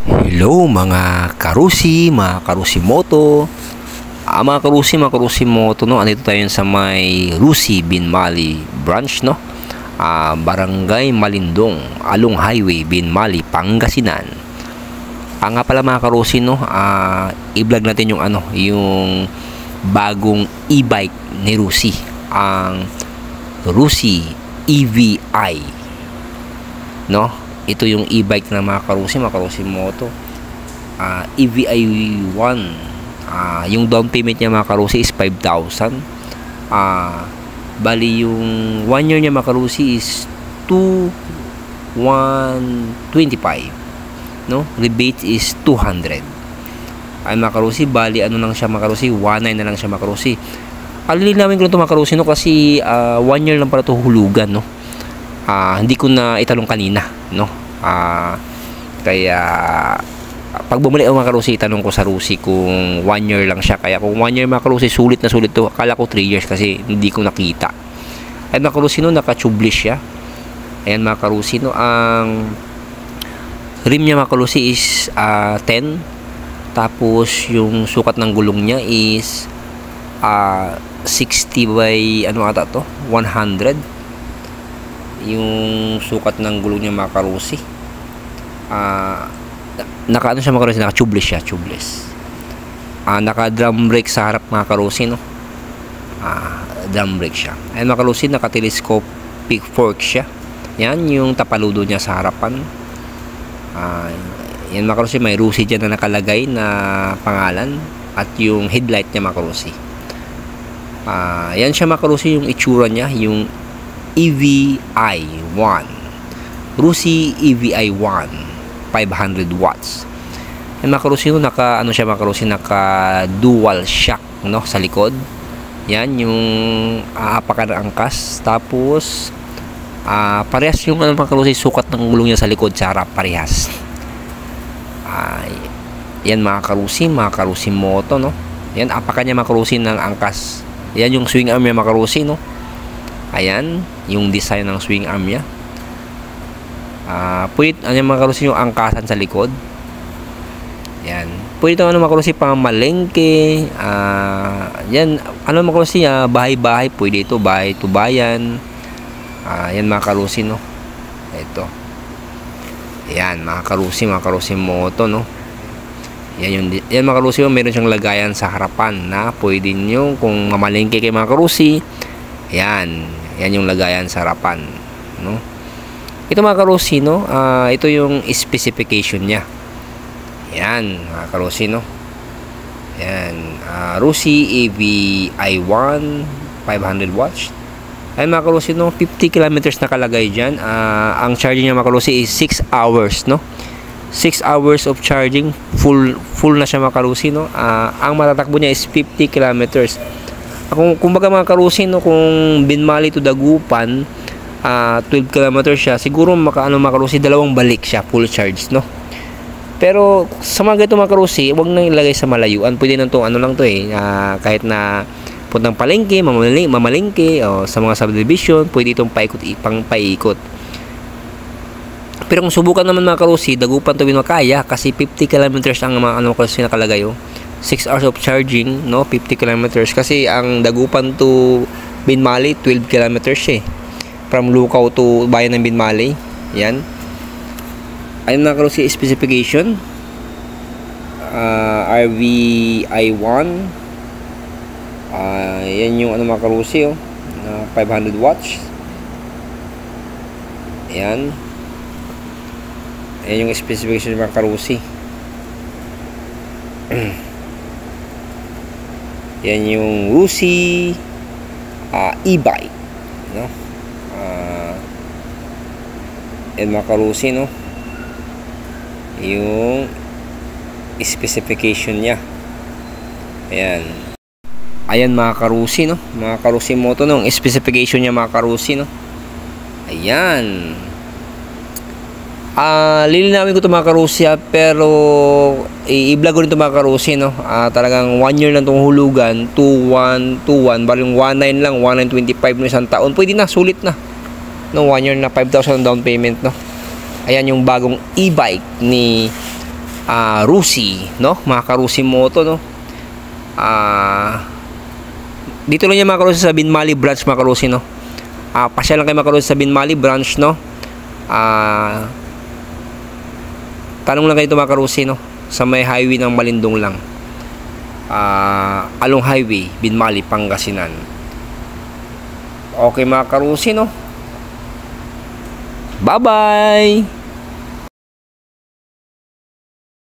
Hello mga karusi, mga karusi moto. Mga karusi moto, no. Andito tayo sa may Rusi Binmali branch, no. Barangay Malindong, Along Highway, Binmali, Pangasinan. Nga pala mga karusi, no, i-vlog natin yung yung bagong e-bike ni Rusi, ang Rusi EVI, no. Ito yung e-bike na mga karusi moto, EVI 1. Yung down payment niya mga karusi is 5,000. Bali yung 1 year niya mga karusi is 2,125, no. Rebate is 200. Ay mga karusi, bali lang siya mga karusi, 1,900 na lang siya mga karusi. Alilinawin ko lang ito mga karusi, no, kasi 1 year lang para ito hulugan, no. Hindi ko na italong kanina, no. Kaya pag bumalik ako mga karusi, itanong ko sa Rusi kung 1 year lang siya. Kaya kung 1 year mga karusi, sulit na sulit to. Akala ko 3 years kasi hindi ko nakita. At mga karusi, no, naka-tubeless siya. Ayan mga karusi, no, ang rim niya mga karusi is 10. Tapos yung sukat ng gulong niya is 60 by 100. Yung sukat ng gulong niya mga karusi. Naka siya mga karusi, naka-tubeless siya, tubeless. Naka-drum brake sa harap mga karusi, no. Drum brake siya. Ayun mga karusi, naka-telescopic fork siya. Yan yung tapaludo niya sa harapan. Yan mga karusi, may Rusi dyan na nakalagay na pangalan. At yung headlight niya mga karusi. Yan siya mga karusi, yung itsura niya, yung EVI 1, Rusi EVI 1, 500 watts. Yung mga karusi, naka siya mga karusi, naka dual shock, no, sa likod. Yan yung aapakan ng angkas. Tapos parehas yung mga karusi, sukat ng gulong niya sa likod, sa harap parehas. Yan mga karusi moto, no. Yan apakan niya mga karusi ng angkas. Yan yung swing arm niya mga karusi, no. Ayan yung design ng swing arm niya. Pwede mga karusi, yung angkasan sa likod. Yan. Pwede ito mga karusi, pang malengke. Yan mga karusi, bahay-bahay. Pwede ito, bahay to bayan. Yan mga karusi, no. Ito. Yan mga karusi moto, no. Yan mga karusi, meron siyang lagayan sa harapan na pwede nyo kung mamalengke kay mga karusi. Yan yung lagayan sa harapan, no. Ito mga karusi, no, ito yung specification niya. Yan mga karusi, no. Yan, Rusi EVI 1, 500 watts. Ay mga karusi, no, 50 kilometers nakalagay dyan. Ang charging niya mga karusi is 6 hours, no. 6 hours of charging, full na siya mga karusi, no. Ang matatakbo niya is 50 kilometers. Kung baga mga karusi, no, kung Binmali to Dagupan, 12 kilometers siya, siguro mga karusi, dalawang balik siya, full charge, no. Pero sa mga ganito mga karusi, wag nang ilagay sa malayuan. Pwede nang itong lang to kahit na puntang palengke, mamalengke, o sa mga subdivision, pwede itong paikot. Pero kung subukan naman mga karusi, Dagupan to Binmakaya, kasi 50 kilometers ang mga karusi nakalagay, 6 hours of charging, no, 50 kilometers. Kasi ang Dagupan to Binmali, 12 kilometers from Lukaw to bayan ng Binmali. Yan. Ayun mga karusi, specification. RVI 1. Yan yung mga karusi, 500 watts. Yan. Yan yung specification ng mga karusi. Yan yung Rusi e-bike, no. Yan mga karusi, no, yung specification niya. Ayan mga karusi, no, mga karusi moto, no, yung specification niya mga karusi, no. Ayan. Lilinawin ko ito mga karusi, pero i-vlog ko rin ito mga karusi, no. Talagang 1 year lang itong hulugan, 2,121, bali yung 1,900 lang, 1,925 no, isang taon, pwede na, sulit na, no. 1 year na 5,000 down payment, no. Ayan yung bagong e-bike ni Rusi, no? Mga ka-Rusi Moto, no? Dito lang yan mga ka-Rusi sa Binmali branch, mga ka-Rusi, no? Pasya lang kayo mga ka-Rusi sa Binmali branch, no? Tanong lang kayo ito mga ka-Rusi, no? Sa may highway ng Malindong lang. Along highway, Binmali, Pangasinan. Okay mga ka-Rusi, no? Bye-bye!